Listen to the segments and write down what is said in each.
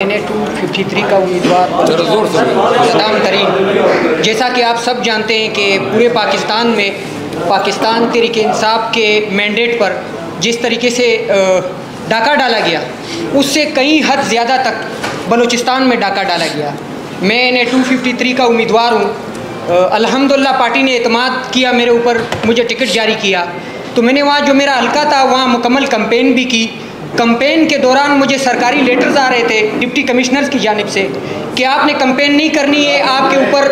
मैंने 253 का उम्मीदवार सदाम तरीन। जैसा कि आप सब जानते हैं कि पूरे पाकिस्तान में पाकिस्तान तहरीक इंसाफ के मैंडेट पर जिस तरीके से डाका डाला गया, उससे कई हद ज़्यादा तक बलूचिस्तान में डाका डाला गया। मैंने 253 का उम्मीदवार हूँ। अल्हम्दुलिल्लाह पार्टी ने एतमाद किया मेरे ऊपर, मुझे टिकट जारी किया, तो मैंने वहाँ जो मेरा हल्का था वहाँ मुकम्मल कैंपेन भी की। कैंपेन के दौरान मुझे सरकारी लेटर्स आ रहे थे डिप्टी कमिश्नर्स की जानिब से कि आपने कैंपेन नहीं करनी है, आपके ऊपर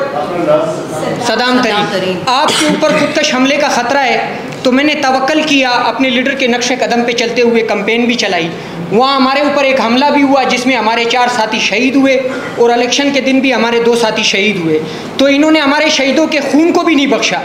सदाम तरीन, आपके ऊपर खुदकश हमले का ख़तरा है। तो मैंने तवक्कल किया, अपने लीडर के नक्शे कदम पे चलते हुए कैंपेन भी चलाई। वहाँ हमारे ऊपर एक हमला भी हुआ जिसमें हमारे 4 साथी शहीद हुए और इलेक्शन के दिन भी हमारे 2 साथी शहीद हुए। तो इन्होंने हमारे शहीदों के खून को भी नहीं बख्शा।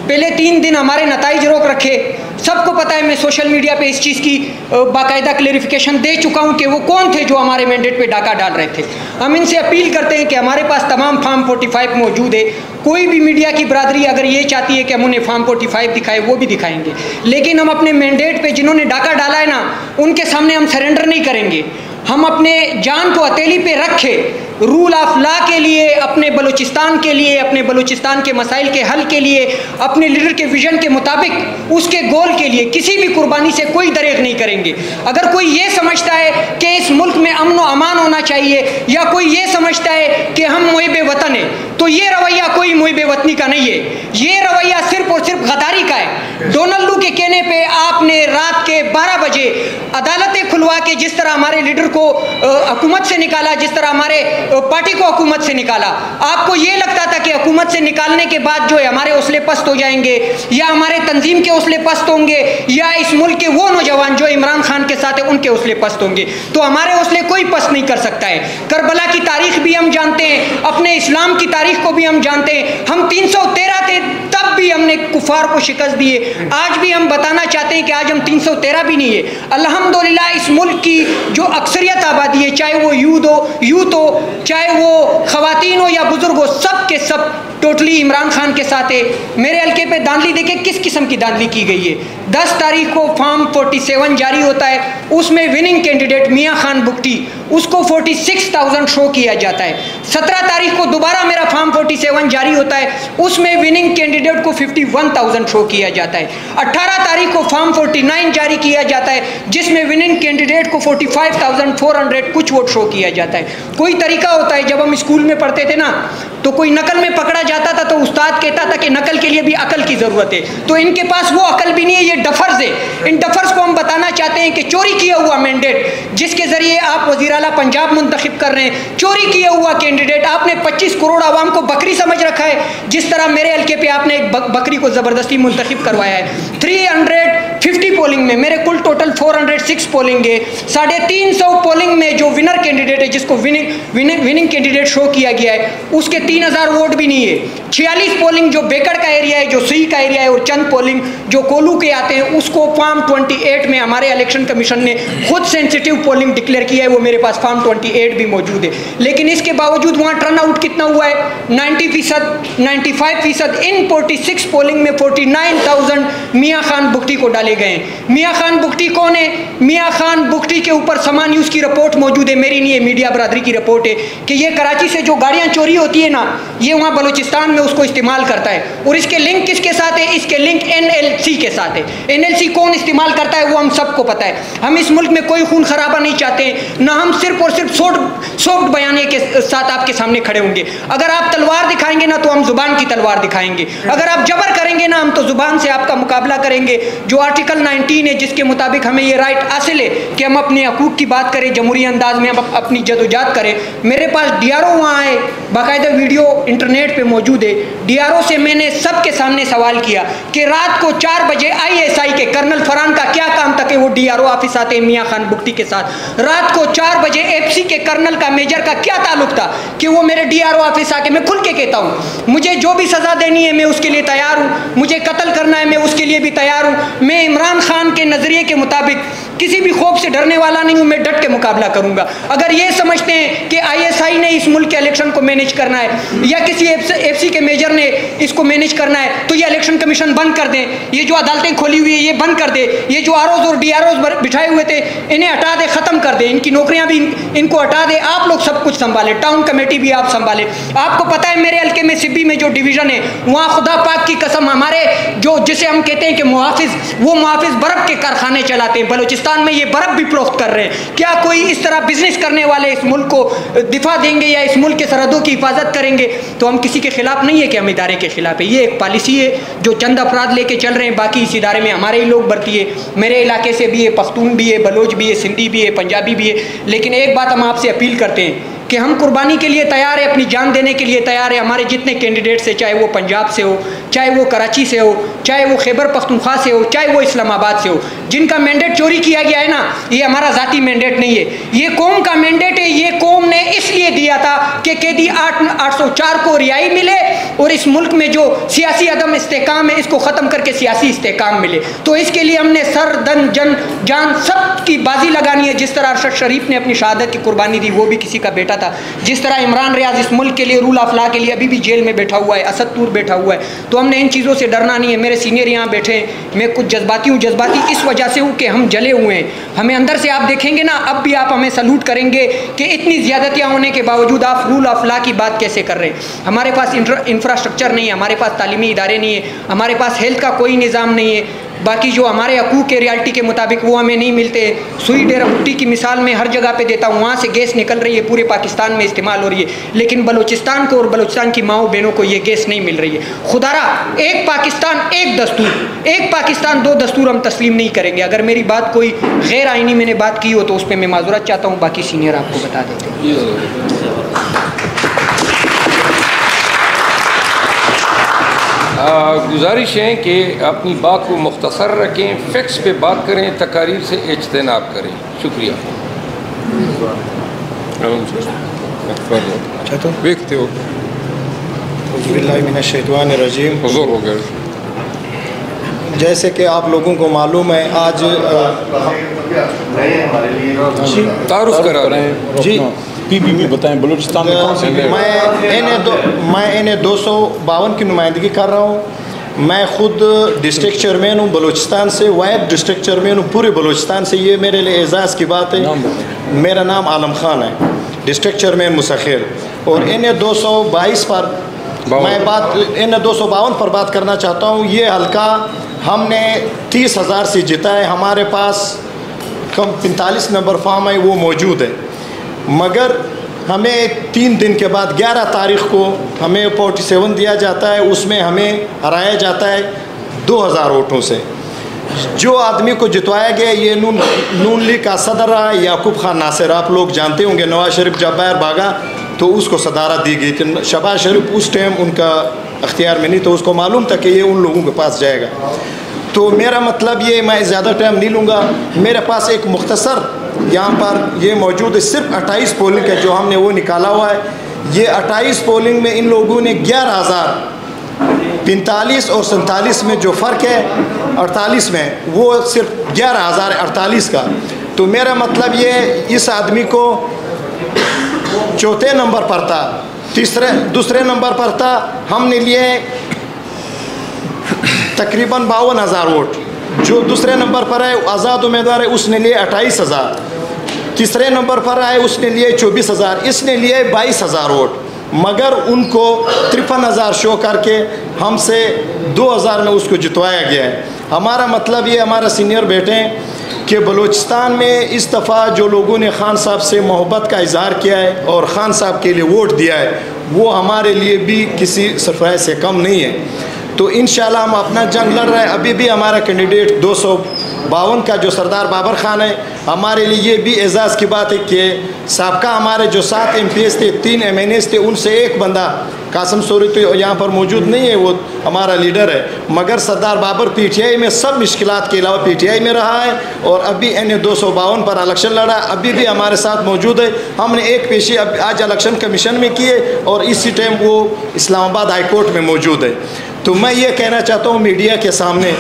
पहले 3 दिन हमारे नताइज रोक रखे। सबको पता है, मैं सोशल मीडिया पे इस चीज़ की बाकायदा क्लेरिफिकेशन दे चुका हूँ कि वो कौन थे जो हमारे मैंडेट पे डाका डाल रहे थे। हम इनसे अपील करते हैं कि हमारे पास तमाम फार्म 45 मौजूद है। कोई भी मीडिया की बरादरी अगर ये चाहती है कि हम उन्हें फार्म 45 दिखाए, वो भी दिखाएंगे, लेकिन हम अपने मैंडेट पे जिन्होंने डाका डाला है ना, उनके सामने हम सरेंडर नहीं करेंगे। हम अपने जान को हथेली पे रखे रूल ऑफ लॉ के लिए, अपने बलूचिस्तान के लिए, अपने बलूचिस्तान के मसाइल के हल के लिए, अपने लीडर के विजन के मुताबिक उसके गोल के लिए किसी भी कुर्बानी से कोई दरेग नहीं करेंगे। अगर कोई ये समझता है कि इस मुल्क में अमन व अमान होना चाहिए, या कोई ये समझता है कि हम मुहिब वतन है, तो ये रवैया कोई मुहिब वतनी का नहीं है। ये रवैया सिर्फ और सिर्फ गद्दारी का है। डोनाल्ड लू के कहने पे आपने रात के 12 बजे अदालतें खुलवा के जिस तरह हमारे लीडर को हुकूमत से निकाला, जिस तरह हमारे पार्टी को हुकूमत से निकाला, आपको ये लगता था कि हुकूमत से निकालने के बाद जो है हमारे हौसले पस्त हो जाएंगे, या हमारे तंजीम के हौसले पस्त होंगे, या इस मुल्क के वो नौजवान जो इमरान खान के साथ है उनके हौसले पस्त होंगे। तो हमारे हौसले कोई पस्त नहीं कर सकता है। करबला की तारीख भी हम जानते हैं, अपने इस्लाम की तारीख को भी हम जानते हैं। हम 313 थे, तब भी हमने कुफार को शिकस्त दी है। आज भी हम बताना चाहते हैं कि आज हम 313 भी नहीं है। अल्हम्दुलिल्लाह इस मुल्क की जो अक्सरियत आबादी है, चाहे वो यूथ हो, चाहे वो खवातीन हो या बुजुर्ग हो, सब के सब टोटली इमरान खान के साथ है। मेरे हल्के पे दांधली देखे किस किस्म की दांधली की गई है। 10 तारीख को फॉर्म 47 जारी होता है, उसमें विनिंग कैंडिडेट मियां खान बुगटी, उसको 46,000 शो किया जाता है। 17 तारीख को दोबारा मेरा फॉर्म 47 जारी होता है, उसमें विनिंग कैंडिडेट को 51,000 शो किया जाता है। 18 तारीख को फॉर्म 49 जारी किया जाता है, जिसमें विनिंग कैंडिडेट को 45,400 कुछ वोट शो किया जाता है। कोई तरीका होता है, जब हम स्कूल में पढ़ते थे ना, तो कोई नकल में पकड़ा जाता था तो उस्ताद कहता था कि नकल के लिए भी अकल की ज़रूरत है। तो इनके पास वो अकल भी नहीं है, ये डफर्स है। इन डफर्स को हम बताना चाहते हैं कि चोरी किया हुआ मैंडेट जिसके ज़रिए आप वज़ीर आला पंजाब मुंतखब कर रहे हैं, चोरी किया हुआ कैंडिडेट, आपने 25 करोड़ आवाम को बकरी समझ रखा है। जिस तरह मेरे हल्के पे आपने एक बकरी को ज़बरदस्ती मुंतखब करवाया है। 350 पोलिंग में मेरे कुल टोटल 406 पोलिंग है। 350 पोलिंग में जो विनर कैंडिडेट है, जिसको विनिंग कैंडिडेट शो किया गया है, उसके 3000 वोट भी नहीं है। 46 पोलिंग जो बेकड़ का एरिया है, जो सुई का एरिया है, और चंद पोलिंग जो कोलू के आते हैं, उसको फॉर्म 28 में हमारे इलेक्शन कमीशन ने खुद सेंसिटिव पोलिंग डिक्लेयर किया है। वो मेरे पास फॉर्म 28 भी मौजूद है। लेकिन इसके बावजूद वहाँ टर्न आउट कितना हुआ है? 95%। इन 46 पोलिंग में 49,000 मियाँ खान बुगटी को डाले गए हैं। मियाँ खान बुगटी कौन है? मियाँ खान बुगटी के ऊपर समा न्यूज़ की रिपोर्ट मौजूद है, मेरी नहीं है, मीडिया बरादरी की रिपोर्ट है कि ये कराची से जो गाड़ियाँ चोरी होती है ना, ये वहाँ बलूचिस्तान में उसको इस्तेमाल करता है। और इसके लिंक किसके साथ है? इसके लिंक NLC के साथ है। NLC कौन इस्तेमाल करता है वो हम सबको पता है। हम इस मुल्क में कोई खून खराबा नहीं चाहते हैं, ना हम सिर्फ और सिर्फ सॉफ्ट बयाने के साथ आपके सामने खड़े होंगे। अगर आप तलवार दिखाएंगे ना, तो हम जुबान की तलवार दिखाएंगे। अगर आप जबर करेंगे ना, हम तो जुबान से आपका मुकाबला करेंगे। जो आर्टिकल 19 है, जिसके मुताबिक हमें ये राइट हासिल है कि हम अपने हकूक़ की बात करें, जमहूरी अंदाज में हम अपनी जदोजहद करें। मेरे पास DRO वहाँ आए, बाकायदा वीडियो इंटरनेट पे मौजूद है। DRO से मैंने सबके सामने सवाल किया कि रात को 4 बजे ISI के कर्नल फरहान का क्या काम था कि वो DRO ऑफिस आते हैं मियाँ खान बुगटी के साथ। रात को 4 बजे FC के कर्नल का, मेजर का क्या ताल्लुक था कि वो मेरे DRO ऑफिस आके, मैं खुल के कहता हूँ, मुझे जो भी सज़ा देनी है मैं उसके लिए तैयार हूँ, मुझे कत्ल करना है मैं उसके लिए भी तैयार हूँ। मैं इमरान खान के नज़रिए के मुताबिक किसी भी खौफ से डरने वाला नहीं हूँ, मैं डट के मुकाबला करूँगा। अगर ये समझते हैं कि ISI SI ने इस मुल्क के इलेक्शन को मैनेज करना है या किसी FC के मेजर ने इसको मैनेज करना है तो ये इलेक्शन कमीशन बंद कर दें, ये जो अदालतें खोली हुई है ये बंद कर दे, ये जो ROs और DROs बिठाए हुए थे इन्हें हटा दे, ख़त्म कर दे, इनकी नौकरियां भी इनको हटा दे, आप लोग सब कुछ संभालें, टाउन कमेटी भी आप संभालें। आपको पता है मेरे हल्के में सिब्बी में जो डिवीज़न है वहाँ खुदा पाक की कसम हमारे जो जिसे हम कहते हैं कि मुहाफिज, वो मुहाफिज बर्फ़ के कारखाने चलाते हैं। बलूचिस्तान में ये बर्फ़ भी फरोख्त कर रहे हैं। क्या कोई इस तरह बिजनेस करने वाले इस मुल्क को दिफा देंगे या इस मुल्क के सरहदों की हिफाजत करेंगे? तो हम किसी के खिलाफ नहीं है कि हम इदारे के खिलाफ है, ये एक पॉलिसी है जो चंद अफराद लेके चल रहे हैं, बाकी इस इदारे में हमारे ही लोग भर्ती है, मेरे इलाके से भी है, पख्तून भी है, बलोच भी है, सिंधी भी है, पंजाबी भी है। लेकिन एक बात हम आपसे अपील करते हैं कि हम कुर्बानी के लिए तैयार है, अपनी जान देने के लिए तैयार है। हमारे जितने कैंडिडेट्स हैं, चाहे वो पंजाब से हो, चाहे वो कराची से हो, चाहे वो खैबर पख्तूनख्वा से हो, चाहे वो इस्लामाबाद से हो, जिनका मैंडेट चोरी किया गया है ना, ये हमारा ज़ाती मैंडेट नहीं है, ये कौम का मैंडेट है। ये कौम ने इसलिए दिया था कि कैदी 804 को रिहाई मिले और इस मुल्क में जो सियासी अदम इस्तेकाम है इसको ख़त्म करके सियासी इस्तेकाम मिले। तो इसके लिए हमने सर दन जन जान सब की बाजी लगानी है। जिस तरह अरशद शरीफ ने अपनी शहादत की कुर्बानी दी, वो भी किसी का बेटा था। जिस तरह इमरान रियाज इस मुल्क के लिए, रूल ऑफ लॉ के लिए अभी भी जेल में बैठा हुआ है, असद तूर बैठा हुआ है। तो हमने इन चीज़ों से डरना नहीं है। मेरे सीनियर यहाँ बैठे हैं, मैं कुछ जज्बाती हूँ, जज्बाती इस वजह से हूँ कि हम जले हुए हैं। हमें अंदर से आप देखेंगे ना, अब भी आप हमें सलूट करेंगे कि इतनी ज़्यादतियाँ होने के बावजूद आप रूल ऑफ लॉ की बात कैसे कर रहे हैं। हमारे पास इंफ्रास्ट्रक्चर नहीं है, हमारे पास तालीमी इदारे नहीं है, हमारे पास हेल्थ का कोई निज़ाम नहीं है, बाकी जो हमारे हकूक़ के रियलिटी के मुताबिक वो हमें नहीं मिलते। सुई डेरा भुट्टी की मिसाल मैं हर जगह पे देता हूँ, वहाँ से गैस निकल रही है, पूरे पाकिस्तान में इस्तेमाल हो रही है, लेकिन बलूचिस्तान को और बलूचिस्तान की माओ बहनों को ये गैस नहीं मिल रही है। खुदारा एक पाकिस्तान एक दस्तूर, एक पाकिस्तान दो दस्तूर हम तस्लीम नहीं करेंगे। अगर मेरी बात कोई गैर आइनी मैंने बात की हो तो उस पर मैं माजूरत चाहता हूँ, बाकी सीनियर आपको बता देते हैं। गुजारिश है कि अपनी बात को मुख्तसर रखें, फैक्ट्स पे बात करें, तकारीर से इज्तनाब करें। शुक्रिया। देखते हो रजीम हुज़ूर हो गए। जैसे कि आप लोगों को मालूम है आज तारुफ करा रहे हैं जी PPP बताएं बलूचिस्तान में कौन सी? मैं इन्हें 252 की नुमाइंदगी कर रहा हूँ। मैं ख़ुद डिस्ट्रिक्ट चेयरमैन हूँ बलूचिस्तान से, वाइब डिस्ट्रिक्ट चेयरमैन हूँ पूरे बलूचिस्तान से। ये मेरे लिए एज़ाज़ की बात है। मेरा नाम आलम खान है, डिस्ट्रिक्ट चेयरमैन मुसखिर। और इन्हें 222 पर मैं बात, इन्हें 252 पर बात करना चाहता हूँ। ये हल्का हमने 30,000 से जीता है। हमारे पास कम 45 नंबर फॉर्म है, वो मौजूद है, मगर हमें 3 दिन के बाद 11 तारीख़ को हमें 47 दिया जाता है, उसमें हमें हराया जाता है 2000 वोटों से। जो आदमी को जितवाया गया ये नून लीग का सदर रहा है, याकूब खान नासिर। आप लोग जानते होंगे, नवाज शरीफ जब बाहर भागा तो उसको सदारत दी गई थी। शहबाज शरीफ उस टाइम उनका अख्तियार में नहीं, तो उसको मालूम था कि ये उन लोगों के पास जाएगा। तो मेरा मतलब ये, मैं ज़्यादा टाइम नहीं लूँगा। मेरे पास एक मुख्तसर यहाँ पर ये मौजूद है, सिर्फ 28 पोलिंग का जो हमने वो निकाला हुआ है। ये 28 पोलिंग में इन लोगों ने 11,045 और 47 में जो फ़र्क है 48 में, वो सिर्फ 11,048 का। तो मेरा मतलब ये, इस आदमी को चौथे नंबर पर था, दूसरे नंबर पर था, हमने लिए तकरीबन 52,000 वोट। जो दूसरे नंबर पर है आज़ाद उम्मीदवार है, उसने लिए 28,000। तीसरे नंबर पर आए, उसने लिए 24,000। इसने लिए 22,000 वोट, मगर उनको 53,000 शो करके हमसे 2,000 में उसको जितवाया गया है। हमारा मतलब ये, हमारा सीनियर बैठे हैं कि बलूचिस्तान में इस दफ़ा जो लोगों ने खान साहब से मोहब्बत का इजहार किया है और ख़ान साहब के लिए वोट दिया है, वो हमारे लिए भी किसी सरफराज से कम नहीं है। तो इंशाल्लाह हम अपना जंग लड़ रहे हैं। अभी भी हमारा कैंडिडेट 252 का जो सरदार बाबर खान है, हमारे लिए ये भी एज़ाज़ की बात है कि साबका हमारे जो 7 MPs थे, 3 MNAs थे, उनसे एक बंदा कासिम सोरी तो यहाँ पर मौजूद नहीं है, वो हमारा लीडर है, मगर सरदार बाबर PTI में सब मुश्किलात के अलावा PTI में रहा है और अभी इन्हें 252 पर इलेक्शन लड़ा, अभी भी हमारे साथ मौजूद है। हमने एक पेशी आज इलेक्शन कमीशन में किए और इसी टाइम वो इस्लामाबाद हाई कोर्ट में मौजूद है। तो मैं ये कहना चाहता हूँ मीडिया के सामने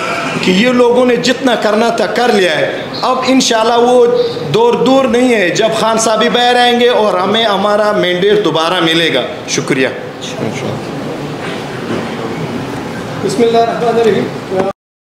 कि ये लोगों ने जितना करना था कर लिया है। अब इंशाल्लाह वो दौर दूर नहीं है जब खान साहब भी बाहर आएंगे और हमें हमारा मैंडेट दोबारा मिलेगा। शुक्रिया। बिस्मिल्लाह रहमान रहीम।